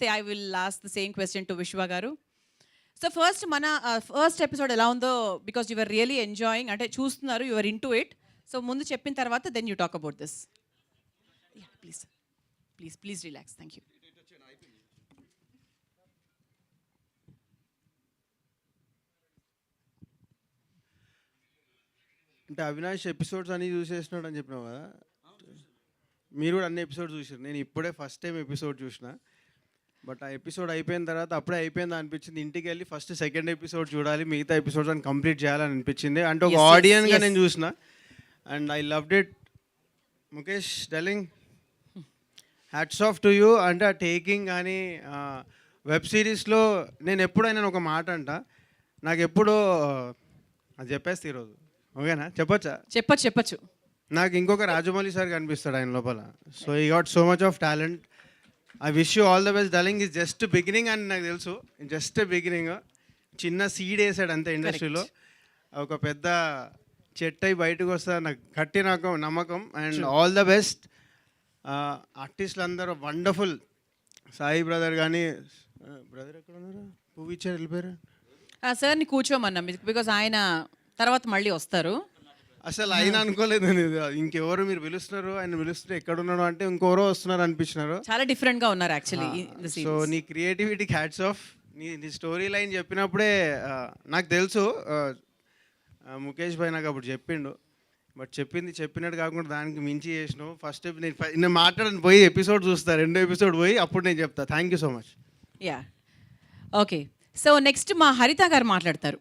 I will ask the same question to Vishwa garu. So first mana first episode ela undo because you were really enjoying ante చూస్తున్నారు, you were into it. So ముందు చెప్పిన తర్వాత then you talk about this. Yeah, please relax. Thank you. అంటే Avinash episodes అన్నీ చూసేసినాడు అని చెప్పినావు కదా, మీరు కూడా అన్ని ఎపిసోడ్స్ చూసారు. నేను ఇప్పుడే ఫస్ట్ టైం ఎపిసోడ్ చూసిన. బట్ ఆ ఎపిసోడ్ అయిపోయిన తర్వాత అప్పుడే అయిపోయింది అనిపించింది. ఇంటికి వెళ్ళి ఫస్ట్ సెకండ్ ఎపిసోడ్ చూడాలి, మిగతా ఎపిసోడ్స్ అని కంప్లీట్ చేయాలని అనిపించింది. అంటే ఒక ఆడియన్గా నేను చూసిన and I loved it. Mukesh డెలింగ్ hats off to you. అంటే ఆ టేకింగ్ కానీ వెబ్ సిరీస్లో నేను ఎప్పుడైనా ఒక మాట అంట, నాకు ఎప్పుడో అది చెప్పేస్తే ఈరోజు ఓకేనా, చెప్పొచ్చు. నాకు ఇంకొక రాజమౌళి సార్ కనిపిస్తాడు ఆయన లోపల. So he got so much of talent. I wish you all the best. Darling is just beginning అని నాకు తెలుసు. జస్ట్ బిగినింగ్, చిన్న సీడ్ వేసాడు అంతే ఇండస్ట్రీలో. ఒక పెద్ద చెట్టు అయి బయటకు వస్తా నాకు నమ్మకం. And all the best. ఆర్టిస్టులు అందరూ వండర్ఫుల్. సాయి బ్రదర్ కానీ, బ్రదర్ ఎక్కడ ఉన్నారు, పువ్వు ఇచ్చారు వెళ్ళిపోయారు. సార్ని కూర్చోమన్నా బికాజ్ ఆయన తర్వాత మళ్ళీ వస్తారు. అసలు ఆయన అనుకోలేదు నేను, ఇంకెవరు మీరు పిలుస్తున్నారు, ఆయన పిలుస్తుంటే ఎక్కడున్నాడు అంటే ఇంకెవరో వస్తున్నారు అనిపించినారు. చాలా డిఫరెంట్ గా ఉన్నారు యాక్చువల్లీ. సో నీ క్రియేటివిటీకి హ్యాట్స్ ఆఫ్. నీ స్టోరీ లైన్ చెప్పినప్పుడే నాకు తెలుసు ముఖేష్ భాయ్ నాకు అప్పుడు చెప్పిండు. బట్ చెప్పినట్టు కాకుండా దానికి మించి చేసినావు. ఫస్ట్ నేను మాట్లాడని పోయి ఎపిసోడ్ చూస్తా, 2వ ఎపిసోడ్ పోయి అప్పుడు నేను చెప్తా. Thank you so much. Yeah okay. So next మా హరిత గారు మాట్లాడతారు.